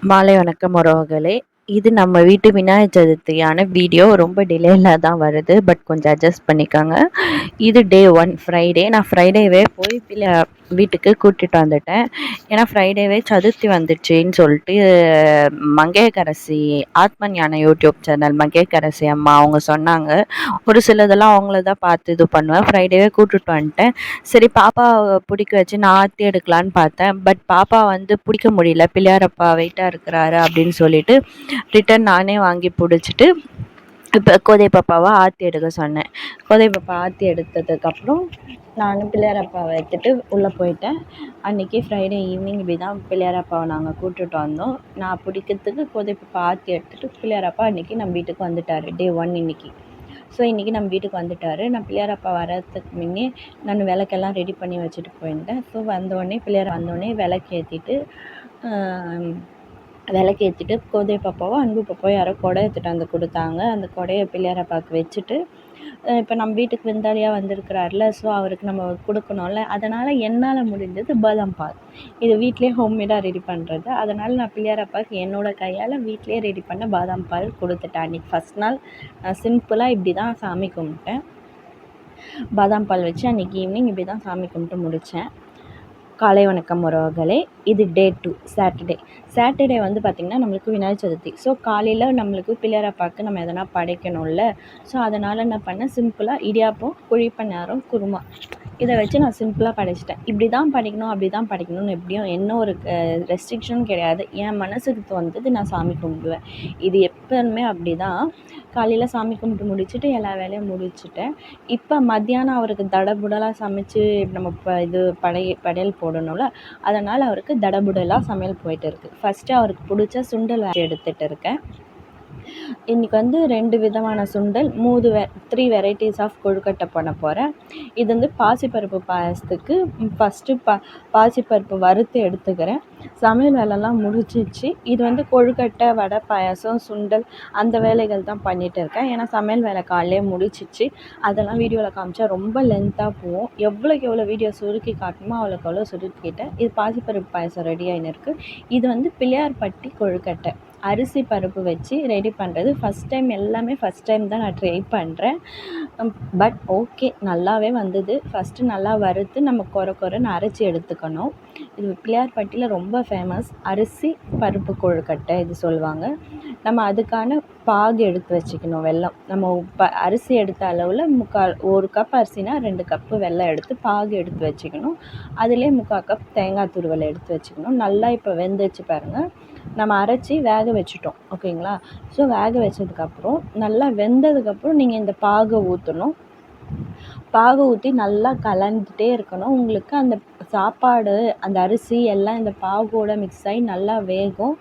மாலை வணக்கம் உறவுகளே. இது நம்ம வீட்டு விநாயகர் சதுர்த்தியான வீடியோ. ரொம்ப டிலேல தான் வருது, பட் கொஞ்சம் அட்ஜஸ்ட் பண்ணிக்கோங்க. இது டே 1 ஃப்ரைடே. நான் ஃப்ரைடேவே போய் வீட்டுக்கு கூட்டிகிட்டு வந்துட்டேன். ஏன்னா ஃப்ரைடேவே சதுர்த்தி வந்துடுச்சின்னு சொல்லிட்டு மங்கையகரசி ஆத்ம ஞான யூடியூப் சேனல் மங்கையகரசி அம்மா அவங்க சொன்னாங்க. ஒரு சிலதெல்லாம் அவங்கள தான் பார்த்து இது பண்ணுவேன். ஃப்ரைடேவே கூட்டிட்டு வந்துட்டேன். சரி பாப்பா பிடிக்க வச்சு நான் ஆற்றி எடுக்கலான்னு பார்த்தேன். பட் பாப்பா வந்து பிடிக்க முடியல, பிள்ளையாரப்பா வெயிட்டாக இருக்கிறாரு அப்படின்னு சொல்லிட்டு ரிட்டன் நானே வாங்கி பிடிச்சிட்டு இப்போ கோதை பாப்பாவை ஆற்றி எடுக்க சொன்னேன். கோதை பாப்பா ஆற்றி எடுத்ததுக்கப்புறம் நானும் பிள்ளையாரப்பாவை எடுத்துகிட்டு உள்ளே போயிட்டேன். அன்றைக்கி ஃப்ரைடே ஈவினிங் இப்படி தான் பிள்ளையாரப்பாவை நாங்கள் கூப்பிட்டுட்டு வந்தோம். நான் பிடிக்கிறதுக்கு கோதை பாப்பா ஆற்றி எடுத்துகிட்டு பிள்ளையாரப்பா அன்றைக்கி நம்ம வீட்டுக்கு வந்துட்டார். டே 1 இன்றைக்கி. ஸோ இன்றைக்கி நம்ம வீட்டுக்கு வந்துட்டார். நான் பிள்ளையாரப்பா வரதுக்கு முன்னே நான் விளக்கெல்லாம் ரெடி பண்ணி வச்சுட்டு போயிருந்தேன். ஸோ வந்தோடனே பிள்ளையார் வந்தோடனே விளக்கேற்றிட்டு கோதை பாப்பாவோ அன்பு பாப்பாவோ யாரோ கொடை எடுத்துகிட்டு வந்து கொடுத்தாங்க. அந்த கொடையை பிள்ளையாரப்பாவுக்கு வச்சுட்டு இப்போ நம்ம வீட்டுக்கு விருந்தாளியாக வந்திருக்கிறார்ல, ஸோ அவருக்கு நம்ம கொடுக்கணும்ல. அதனால் என்னால் முடிஞ்சது பாதாம் பால். இது வீட்டிலே ஹோம்மேடாக ரெடி பண்ணுறது. அதனால் நான் பிள்ளையாரப்பாவுக்கு என்னோடய கையால் வீட்டிலே ரெடி பண்ண பாதாம் பால் கொடுத்துட்டேன். அன்றைக்கி ஃபஸ்ட் நாள் நான் சிம்பிளாக இப்படி தான் சாமி கும்பிட்டேன். பாதாம் பால் வச்சு அன்றைக்கி ஈவினிங் இப்படி தான் சாமி கும்பிட்டு முடித்தேன். காலை வணக்கம் உறவுகளே. இது டே 2 சாட்டர்டே வந்து பார்த்திங்கன்னா நம்மளுக்கு விநாயகர் சதுர்த்தி. ஸோ காலையில் நம்மளுக்கு பிள்ளையாரப்பாவுக்கு நம்ம எதனா படைக்கணும்ல. ஸோ அதனால் என்ன பண்ணேன், சிம்பிளாக இடியாப்பம், குழிப்பணியாரம், குருமா இதை வச்சு நான் சிம்பிளாக படைச்சிட்டேன். இப்படி தான் படிக்கணும் அப்படி தான் படிக்கணும்னு எப்படியும் என்ன ஒரு ரெஸ்ட்ரிக்ஷனும் கிடையாது. என் மனசுக்கு தோணுது நான் சாமி கும்பிடுவேன். இது எப்போதுமே அப்படி தான். காலையில் சாமி கும்பிட்டு முடிச்சுட்டு எல்லா வேலையும் முடிச்சுட்டேன். இப்போ மத்தியானம் அவருக்கு தடபுடலாக சமைச்சு நம்ம படையல் போடணும்ல, அதனால் அவருக்கு தடபுடலாக சமையல் போயிட்டு இருக்குது. ஃபஸ்ட்டு அவருக்கு பிடிச்ச சுண்டல் எடுத்துகிட்டு இருக்கேன். இன்றைக்கி வந்து 2 விதமான சுண்டல், 3 வெரைட்டிஸ் ஆஃப் கொழுக்கட்டை பண்ண போகிறேன். இது வந்து பாசிப்பருப்பு பாயசத்துக்கு ஃபஸ்ட்டு பாசிப்பருப்பு வறுத்து எடுத்துக்கிறேன். சமையல் வேலைலாம் முடிச்சிச்சு. இது வந்து கொழுக்கட்டை, வடை, பாயாசம், சுண்டல் அந்த வேலைகள் தான் பண்ணிகிட்டு இருக்கேன். ஏன்னா சமையல் வேலை காலையிலே முடிச்சிச்சு. அதெல்லாம் வீடியோவில் காமிச்சா ரொம்ப லென்த்தாக போகும். எவ்வளோக்கு எவ்வளோ வீடியோ சுருக்கி காட்டணுமோ அவ்வளோக்கு அவ்வளோ சுருக்கிட்டேன். இது பாசிப்பருப்பு பாயசம் ரெடி ஆகின்னு இருக்குது. இது வந்து பிள்ளையார்பட்டி கொழுக்கட்டை அரிசி பருப்பு வச்சு ரெடி பண்ணுறது. எல்லாமே ஃபஸ்ட் டைம் தான் நான் ட்ரை பண்ணுறேன். பட் ஓகே, நல்லாவே வந்தது. ஃபஸ்ட்டு நல்லா வறுத்து நம்ம கொரன்னு அரைச்சி எடுத்துக்கணும். இது பிள்ளையார்பட்டியில் ரொம்ப ஃபேமஸ் அரிசி பருப்பு கொழுக்கட்டை இது சொல்லுவாங்க. நம்ம அதுக்கான பாகு எடுத்து வச்சுக்கணும். வெல்லம் நம்ம அரிசி எடுத்த அளவில் 1 கப் அரிசினா 2 கப்பு வெல்லம் எடுத்து பாகு எடுத்து வச்சுக்கணும். அதிலே 3/4 கப் தேங்காய் துருவல் எடுத்து வச்சுக்கணும். நல்லா இப்போ வெந்துச்சு பாருங்கள். நம்ம அரைச்சி வேக வச்சுட்டோம், ஓகேங்களா. ஸோ வேக வச்சதுக்கப்புறம் நல்லா வெந்ததுக்கப்புறம் நீங்கள் இந்த பாகை ஊற்றணும். பாகு ஊற்றி நல்லா கலந்துகிட்டே இருக்கணும். உங்களுக்கு அந்த சாப்பாடு, அந்த அரிசி எல்லாம் இந்த பாகோட மிக்ஸ் ஆகி நல்லா வேகும்.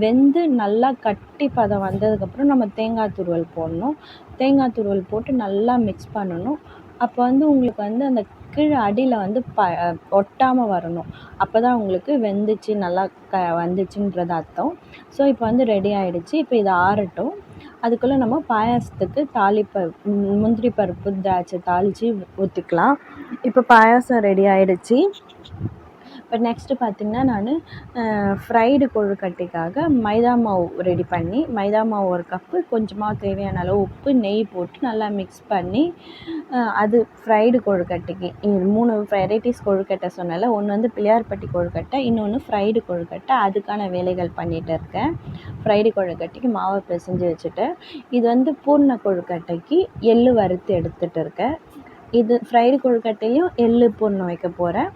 வெந்து நல்லா கட்டி பதம் வந்ததுக்கப்புறம் நம்ம தேங்காய் துருவல் போடணும். தேங்காய் துருவல் போட்டு நல்லா மிக்ஸ் பண்ணணும். அப்போ வந்து உங்களுக்கு வந்து அந்த கீழே அடியில் வந்து ஒட்டாமல் வரணும். அப்போ தான் உங்களுக்கு வெந்துச்சு நல்லா வந்துச்சுன்றது அர்த்தம். ஸோ இப்போ வந்து ரெடி ஆகிடுச்சு. இப்போ இது ஆறட்டும். அதுக்குள்ளே நம்ம பாயாசத்துக்கு முந்திரி பருப்பு, திராட்சை தாளித்து ஊற்றிக்கலாம். இப்போ பாயாசம் ரெடி ஆகிடுச்சு. இப்போ நெக்ஸ்ட்டு பார்த்திங்கன்னா நான் ஃப்ரைடு கொழுக்கட்டைக்காக மைதா மாவு ரெடி பண்ணி, மைதா மாவு 1 கப்பு, கொஞ்சமாக தேவையான அளவு உப்பு, நெய் போட்டு நல்லா மிக்ஸ் பண்ணி அது ஃப்ரைடு கொழுக்கட்டைக்கு 3 வெரைட்டிஸ் கொழுக்கட்டை சொன்னேன்ல. ஒன்று வந்து பிள்ளையார்பட்டி கொழுக்கட்டை, இன்னொன்று ஃப்ரைடு கொழுக்கட்டை. அதுக்கான வேலைகள் பண்ணிகிட்டு இருக்கேன். ஃப்ரைடு கொழுக்கட்டைக்கு மாவை பிசைஞ்சு வச்சுட்டேன். இது வந்து பூர்ண கொழுக்கட்டைக்கு எள்ளு வறுத்து எடுத்துகிட்டு இருக்கேன். இது ஃப்ரைடு கொழுக்கட்டையும் எள்ளு பூர்ணம் வைக்க போகிறேன்.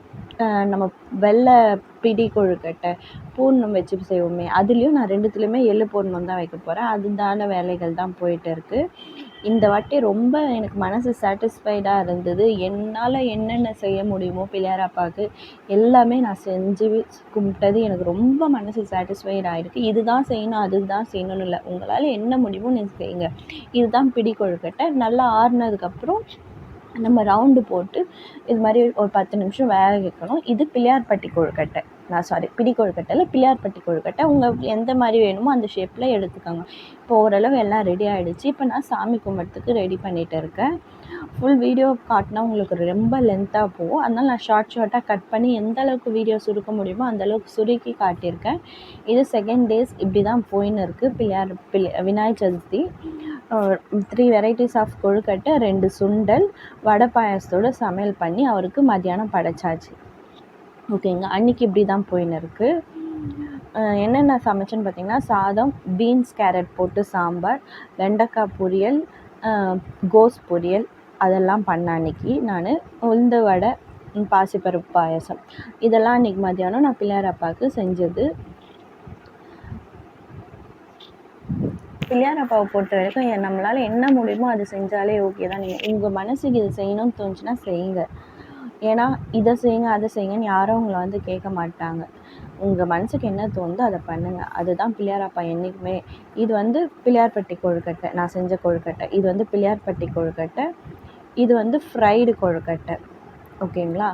நம்ம வெள்ளை பிடி கொழுக்கட்டை பூர்ணம் வச்சு செய்வோமே, அதுலேயும் நான் 2துலேயுமே எள்ளு பூர்ணம் தான் வைக்க போகிறேன். அதுதான வேலைகள் தான் போயிட்டு இருக்குது. இந்த வாட்டி ரொம்ப எனக்கு மனசு சாட்டிஸ்ஃபைடாக இருந்தது. என்னால் என்னென்ன செய்ய முடியுமோ பிள்ளையாரப்பாவுக்கு எல்லாமே நான் செஞ்சு கும்பிட்டது எனக்கு ரொம்ப மனசு சாட்டிஸ்ஃபைட் ஆகிருக்கு. இதுதான் செய்யணும் அதுதான் செய்யணும்னு இல்லை, உங்களால் என்ன முடியுமோ நீங்கள் செய்யுங்க. இதுதான் பிடி கொழுக்கட்டை. நல்லா ஆறுனதுக்கப்புறம் நம்ம ரவுண்டு போட்டு இது மாதிரி ஒரு 10 நிமிஷம் வேக வைக்கணும். இது பிள்ளையார்பட்டி கொழுக்கட்டை. பிடி கொழுக்கட்டை இல்லை, பிள்ளையார்பட்டி கொழுக்கட்டை. உங்களுக்கு எந்த மாதிரி வேணுமோ அந்த ஷேப்பில் எடுத்துக்கோங்க. இப்போ ஓரளவு எல்லாம் ரெடி ஆகிடுச்சு. இப்போ நான் சாமி கும்பிட்றதுக்கு ரெடி பண்ணிகிட்டு இருக்கேன். ஃபுல் வீடியோ காட்டினா உங்களுக்கு ரொம்ப லென்த்தாக போகும். அதனால் நான் ஷார்ட்டாக கட் பண்ணி எந்த அளவுக்கு வீடியோ சுருக்க முடியுமோ அந்தளவுக்கு சுருக்கி காட்டியிருக்கேன். இது செகண்ட் டேஸ் இப்படி தான் போயின்னு இருக்குது. விநாயகர் சதுர்த்தி 3 வெரைட்டிஸ் ஆஃப் கொழுக்கட்டை, 2 சுண்டல், வடை பாயாசத்தோடு சமையல் பண்ணி அவருக்கு மத்தியானம் படைச்சாச்சு. ஓகேங்க. அன்றைக்கி இப்படி தான் போயின்னு இருக்குது. என்னென்ன சமைச்சேன்னு பார்த்தீங்கன்னா, சாதம், பீன்ஸ் கேரட் போட்டு சாம்பார், வெண்டைக்காய் பொரியல், கோஸ் பொரியல் அதெல்லாம் பண்ணேன் அன்றைக்கி நான். உளுந்து வடை, பாசிப்பருப்பு பாயாசம் இதெல்லாம் அன்றைக்கி மத்தியானம் நான் பிள்ளையார் அப்பாவுக்கு செஞ்சது. பிள்ளையார் அப்பாவை பொறுத்த வரைக்கும் நம்மளால் என்ன முடியுமோ அது செஞ்சாலே ஓகே தான். நீங்கள் உங்கள் மனசுக்கு இது செய்யணும்னு தோணுச்சுன்னா செய்யுங்க. ஏன்னா இதை செய்யுங்க அதை செய்யுங்கன்னு யாரும் உங்களை வந்து கேட்க மாட்டாங்க. உங்கள் மனசுக்கு என்ன தோணுதோ அதை பண்ணுங்கள். அதுதான் பிள்ளையார் அப்பா என்றைக்குமே. இது வந்து பிள்ளையார்பட்டி கொழுக்கட்டை, நான் செஞ்ச கொழுக்கட்டை. இது வந்து பிள்ளையார்பட்டி கொழுக்கட்டை. இது வந்து ஃப்ரைடு கொழுக்கட்டை. ஓகேங்களா.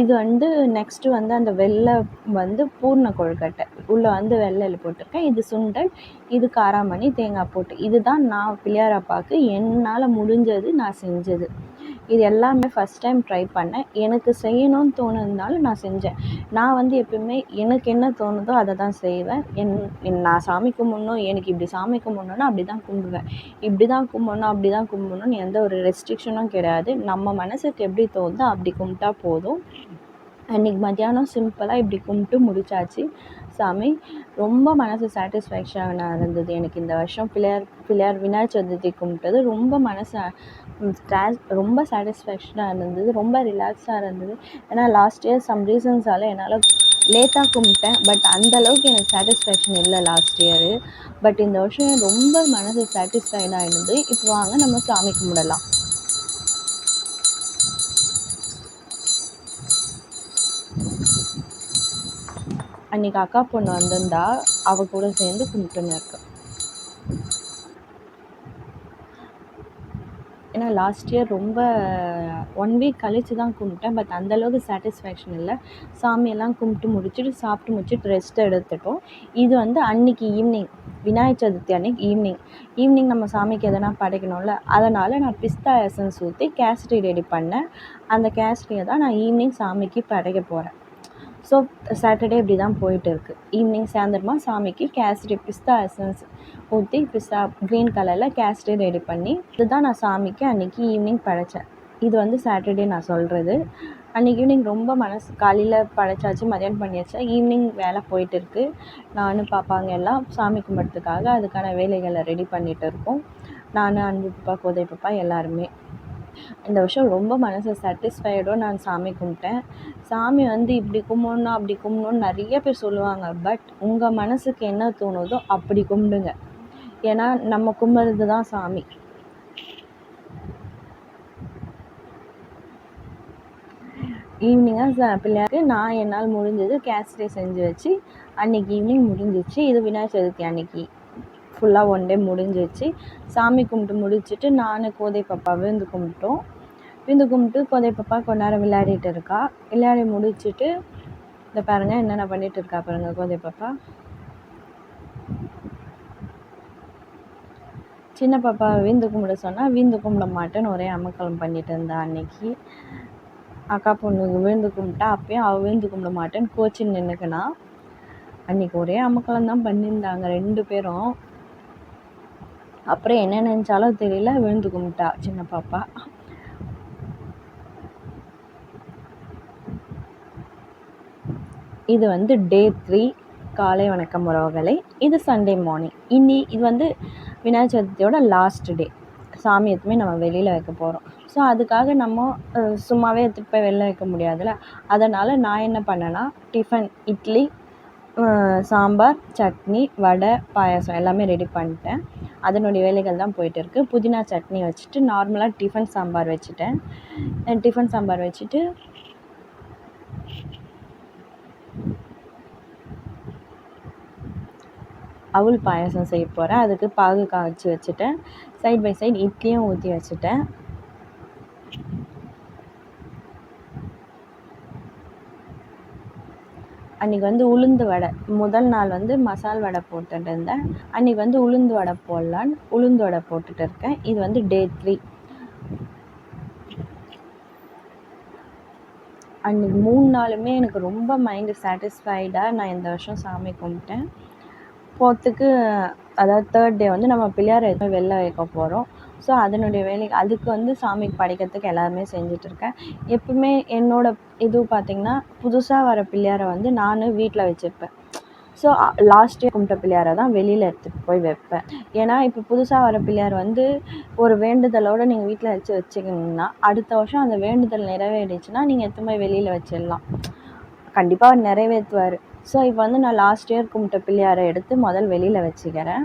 இது வந்து நெக்ஸ்ட்டு வந்து அந்த வெள்ளை வந்து பூர்ண கொழுக்கட்டை, உள்ளே வந்து வெள்ளையில் போட்டிருக்கேன். இது சுண்டல், இது காராமணி தேங்காய் போட்டு. இதுதான் நான் பிள்ளையார் அப்பாவுக்கு என்னால் முடிஞ்சது நான் செஞ்சது. இது எல்லாமே ஃபஸ்ட் டைம் ட்ரை பண்ணேன். எனக்கு செய்யணும்னு தோணுதுனால நான் செஞ்சேன். நான் வந்து எப்பயுமே எனக்கு என்ன தோணுதோ அதை தான் செய்வேன். நான் சாமி கும்பிட்ணும், எனக்கு இப்படி சாமி கும்பிட்ணுன்னா அப்படி தான் கும்பிடுவேன். இப்படி தான் கும்பிட்ணும், அப்படி தான் கும்பிட்ணுன்னு எந்த ஒரு ரெஸ்ட்ரிக்ஷனும் கிடையாது. நம்ம மனசுக்கு எப்படி தோணுதோ அப்படி கும்பிட்டா போதும். அன்றைக்கி மத்தியானம் சிம்பிளாக இப்படி கும்பிட்டு முடிச்சாச்சு. சாமி ரொம்ப மனசு சாட்டிஸ்ஃபேக்ஷனாக இருந்தது எனக்கு. இந்த வருஷம் பிள்ளையார் விநாயகர் சதுர்த்தி கும்பிட்டது ரொம்ப சாட்டிஸ்ஃபேக்ஷனாக இருந்தது. ரொம்ப ரிலாக்ஸாக இருந்தது. ஏன்னா லாஸ்ட் இயர் சம் ரீசன்ஸால் என்னால் லேட்டாக கும்பிட்டேன். பட் அந்தளவுக்கு எனக்கு சாட்டிஸ்ஃபேக்ஷன் இல்லை லாஸ்ட் இயரு. பட் இந்த வருஷம் ரொம்ப மனசு சாட்டிஸ்ஃபைடாக இருந்தது. இப்போ வாங்க நம்ம சாமி கும்பிடலாம். அன்றைக்கி அக்கா பொண்ணு வந்திருந்தா, அவள் கூட சேர்ந்து கும்பிட்டுன்னு இருக்கேன். ஏன்னா லாஸ்ட் இயர் ரொம்ப 1 வீக் கழித்து தான் கும்பிட்டேன். பட் அந்தளவுக்கு சாட்டிஸ்ஃபேக்ஷன் இல்லை. சாமியெல்லாம் கும்பிட்டு முடிச்சுட்டு சாப்பிட்டு முடிச்சுட்டு ரெஸ்ட் எடுத்துட்டோம். இது வந்து அன்றைக்கி ஈவினிங், விநாயகர் சதுர்த்தி அன்றைக்கி ஈவினிங் நம்ம சாமிக்கு எதனா படைக்கணும்ல, அதனால் நான் பிஸ்தா எசன்ஸ் ஊற்றி கேசரி ரெடி பண்ணேன். அந்த கேசரியை தான் நான் ஈவினிங் சாமிக்கு படைக்க போகிறேன். ஸோ சாட்டர்டே இப்படி தான் போயிட்டு இருக்குது. ஈவினிங் சாயந்தரமாக சாமிக்கு கேசரி பிஸ்தா எசன்ஸ் ஊற்றி பிஸ்தா க்ரீன் கலரில் கேசரி ரெடி பண்ணி இதுதான் நான் சாமிக்கு அன்றைக்கி ஈவினிங் படைத்தேன். இது வந்து சாட்டர்டே நான் சொல்கிறது. அன்றைக்கி ஈவினிங் ரொம்ப காலையில் படைச்சாச்சு, மதியானம் பண்ணியாச்சு. ஈவினிங் வேலை போயிட்டு இருக்குது. நானும் பாப்பாங்க எல்லாம் சாமி கும்பிட்றதுக்காக அதுக்கான வேலைகளை ரெடி பண்ணிகிட்டு இருக்கோம். நான், அன்பு பாப்பா, கோதை பாப்பா எல்லாருமே. இந்த வருஷம் ரொம்ப மனசு சாட்டிஸ்ஃபைடோடு நான் சாமி கும்பிட்டேன். சாமி வந்து இப்படி கும்பிட்ணும் அப்படி கும்பிட்ணுன்னு நிறைய பேர் சொல்லுவாங்க. பட் உங்கள் மனசுக்கு என்ன தோணுதோ அப்படி கும்பிடுங்க. ஏன்னா நம்ம கும்பிட்றது தான் சாமி. ஈவினிங்காக பிள்ளையாருக்கு நான் என்னால் முடிஞ்சது கேசரி செஞ்சு வச்சு அன்றைக்கி ஈவினிங் முடிஞ்சிச்சு. இது விநாயகர் சதுர்த்தி அன்றைக்கி ஃபுல்லாக 1 டே முடிஞ்சிச்சு. சாமி கும்பிட்டு முடிச்சுட்டு நான் கோதை பாப்பா விழுந்து கும்பிட்டு கோதை பாப்பா கொஞ்ச நேரம் விளையாடிட்டு இருக்கா. விளையாடி முடிச்சுட்டு இந்த பாருங்கள் என்னென்ன பண்ணிகிட்டு இருக்கா பாருங்கள் கோதை பாப்பா. சின்ன பாப்பா வீந்து கும்பிட சொன்னால் வீந்து கும்பிட மாட்டேன்னு ஒரே அமக்கலம் பண்ணிட்டு இருந்தா. அன்னைக்கு அக்கா பொண்ணுக்கு விழுந்து கும்பிட்டா, அப்பயும் அவள் விழுந்து கும்பிட மாட்டேன்னு கோச்சின்னு நின்றுக்கினா. அன்றைக்கி ஒரே அமக்கலம் தான் பண்ணியிருந்தாங்க 2 பேரும். அப்புறம் என்ன நினச்சாலும் தெரியல, விழுந்து கும்பிட்டா சின்ன பாப்பா. இது வந்து டே 3 காலை வணக்கம் உறவுகளை. இது சண்டே மார்னிங். இது வந்து விநாயகர் சதுர்த்தியோட லாஸ்ட் டே. சாமி எதுவுமே நம்ம வெளியில் வைக்க போகிறோம். ஸோ அதுக்காக நம்ம சும்மாவே எடுத்துகிட்டு போய் வெளில வைக்க முடியாதுல்ல. அதனால் நான் என்ன பண்ணேன்னா, டிஃபன் இட்லி, சாம்பார், சட்னி, வடை, பாயாசம் எல்லாமே ரெடி பண்ணிட்டேன். அதனுடைய வேலைகள் தான் போயிட்டு இருக்குது. புதினா சட்னி வச்சுட்டு நார்மலாக டிஃபன் சாம்பார் வச்சுட்டேன். டிஃபன் சாம்பார் வச்சுட்டு அவல் பாயாசம் செய்ய போகிறேன். அதுக்கு பாகு காய்ச்சி வச்சுட்டேன். சைட் பை சைட் இட்லியும் ஊற்றி வச்சுட்டேன். அன்றைக்கி வந்து உளுந்து வடை, முதல் நாள் வந்து மசால் வடை போட்டுட்டு இருந்தேன். அன்றைக்கி வந்து உளுந்து வடை போடலான்னு உளுந்து வடை போட்டுட்டு இருக்கேன். இது வந்து டே 3. அன்றைக்கி 3 நாளுமே எனக்கு ரொம்ப மைண்டு சாட்டிஸ்ஃபைடாக நான் இந்த வருஷம் சாமி கும்பிட்டேன். 4th அதாவது 3rd டே வந்து நம்ம பிள்ளையாரை எடுத்து வெளில வைக்க போகிறோம். ஸோ அதனுடைய அதுக்கு வந்து சாமிக்கு படைக்கிறதுக்கு எல்லாருமே செஞ்சிட்ருக்கேன். எப்பவுமே என்னோட இது பார்த்திங்கன்னா, புதுசாக வர பிள்ளையாரை வந்து நான் வீட்டில் வச்சுருப்பேன். ஸோ லாஸ்ட் இயர் கும்பிட்ட பிள்ளையாரை தான் வெளியில் எடுத்துகிட்டு போய் வைப்பேன். ஏன்னா இப்போ புதுசாக வர பிள்ளையார் வந்து ஒரு வேண்டுதலோடு நீங்கள் வீட்டில் வச்சுக்கிங்கன்னா, அடுத்த வருஷம் அந்த வேண்டுதல் நிறைவேறிச்சுன்னா நீங்கள் எடுத்து போய் வெளியில் வச்சிடலாம். கண்டிப்பாக அவர் நிறைவேற்றுவார். ஸோ இப்போ வந்து நான் லாஸ்ட் இயர் கும்பிட்ட பிள்ளையாரை எடுத்து வெளியில் வச்சுக்கிறேன்.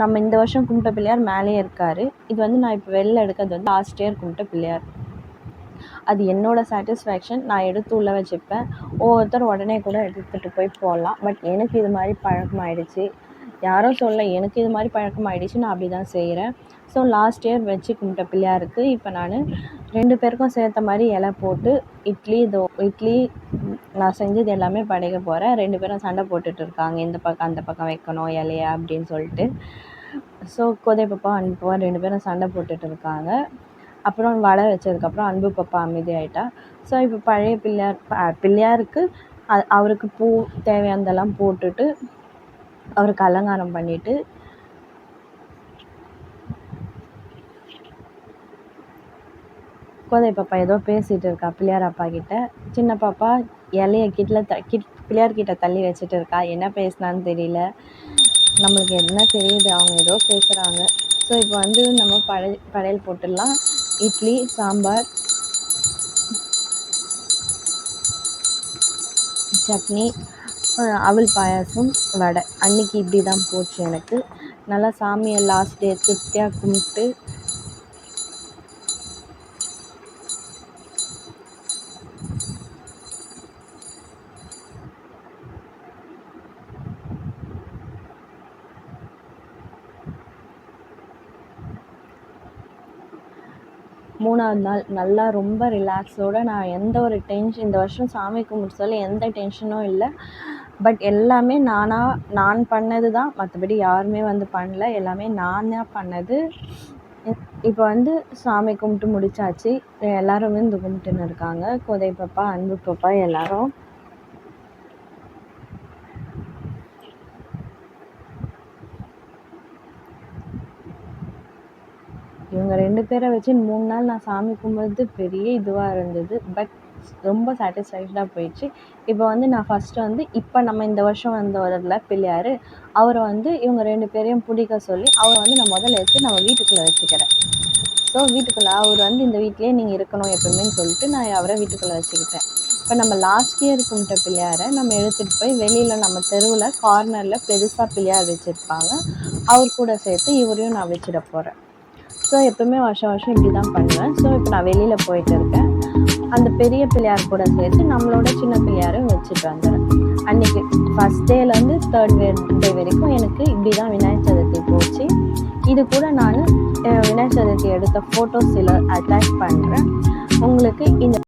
நம்ம இந்த வருஷம் கும்பிட்ட பிள்ளையார் மேலேயே இருக்கார். இது வந்து நான் இப்போ வெளில எடுக்கிறது வந்து லாஸ்ட் இயர் கும்பிட்ட பிள்ளையார். அது என்னோடய சாட்டிஸ்ஃபேக்ஷன். நான் எடுத்து உள்ளே வச்சுப்பேன். ஒவ்வொருத்தர் உடனே கூட எடுத்துகிட்டு போய் போடலாம். பட் எனக்கு இது மாதிரி பழக்கமாயிடுச்சு. யாரும் சொல்ல, எனக்கு இது மாதிரி பழக்கமாயிடுச்சு. நான் அப்படி தான் செய்கிறேன். ஸோ லாஸ்ட் இயர் வச்சு கும்பிட்ட பிள்ளையாருக்கு இப்போ நான் 2 பேருக்கும் சேர்த்த மாதிரி இலை போட்டு இட்லி நான் செஞ்சது எல்லாமே படைக்க போகிறேன். 2 பேரும் சண்டை போட்டுட்டு இருக்காங்க, இந்த பக்கம் அந்த பக்கம் வைக்கணும் இலைய அப்படின்னு சொல்லிட்டு. ஸோ கோதை பாப்பா அன்பு பாப்பா 2 பேரும் சண்டை போட்டுட்டு இருக்காங்க. அப்புறம் வடை வச்சதுக்கப்புறம் அன்பு பாப்பா அமைதியாயிட்டா. ஸோ இப்போ பழைய பிள்ளையாருக்கு அவருக்கு பூ தேவையானதெல்லாம் போட்டுட்டு அவருக்கு அலங்காரம் பண்ணிவிட்டு கோதை பாப்பா ஏதோ பேசிகிட்டு இருக்கா பிள்ளையார் அப்பா கிட்ட. சின்ன பாப்பா இலைய பிள்ளையார்கிட்ட தள்ளி வச்சுட்டு இருக்கா. என்ன பேசினான்னு தெரியல. நம்மளுக்கு என்ன தெரியுது, அவங்க ஏதோ பேசுகிறாங்க. ஸோ இப்போ வந்து நம்ம படையல் போட்டுடலாம். இட்லி, சாம்பார், சட்னி, அவல் பாயாசம், வடை. அன்றைக்கி இப்படி தான் போச்சு எனக்கு. நல்லா சாமியை லாஸ்ட் டே திருப்தியாக கும்பிட்டு மூணாவது நாள் நல்லா ரொம்ப ரிலாக்ஸோடு நான் எந்த ஒரு டென்ஷன் இந்த வருஷம் சாமி கும்பிட்டு சொல்லி எந்த டென்ஷனும் இல்லை. பட் எல்லாமே நான் பண்ணது தான். மற்றபடி யாருமே வந்து பண்ணல. எல்லாமே நான் தான் பண்ணது. இப்போ வந்து சாமி கும்பிட்டு முடிச்சாச்சு. எல்லோரும் வந்து கும்பிட்டுன்னு இருக்காங்க. கோதை பாப்பா, அன்பு பாப்பா எல்லோரும். இவங்க 2 பேரை வச்சு 3 நாள் நான் சாமி கும்பிட்றது பெரிய இதுவாக இருந்தது. பட் ரொம்ப சாட்டிஸ்ஃபைடாக போயிடுச்சு. இப்போ வந்து நான் ஃபஸ்ட்டு வந்து இப்போ நம்ம இந்த வருஷம் வரல பிள்ளையார், அவரை வந்து இவங்க 2 பேரையும் பிடிக்க சொல்லி அவரை வந்து நான் முதல்ல எடுத்து நம்ம வீட்டுக்குள்ளே வச்சுக்கிறேன். ஸோ வீட்டுக்குள்ளே அவர் வந்து இந்த வீட்டிலேயே நீங்கள் இருக்கணும் எப்பவுமேன்னு சொல்லிட்டு நான் அவரை வீட்டுக்குள்ளே வச்சுக்கிட்டேன். இப்போ நம்ம லாஸ்ட் இயர் கும்பிட்ட பிள்ளையாரை நம்ம எடுத்துகிட்டு போய் வெளியில் நம்ம தெருவில் கார்னரில் பெருசாக பிள்ளையார் வச்சுருப்பாங்க. அவர் கூட சேர்த்து இவரையும் நான் வச்சிட போகிறேன். ஸோ எப்பவுமே வருஷம் இப்படி தான் பண்ணுவேன். ஸோ இப்போ நான் வெளியில் போயிட்டு இருக்கேன். அந்த பெரிய பிள்ளையார் கூட சேர்த்து நம்மளோட சின்ன பிள்ளையாரும் வச்சுட்டு வந்துடுறேன். அன்றைக்கி ஃபஸ்ட் டேலேருந்து 3rd டே வரைக்கும் எனக்கு இப்படி தான் விநாயகர் சதுர்த்தி போச்சு. இது கூட நான் விநாயகர் சதுர்த்தி எடுத்த ஃபோட்டோஸ் சில அட்டாச் பண்ணுறேன். உங்களுக்கு இந்த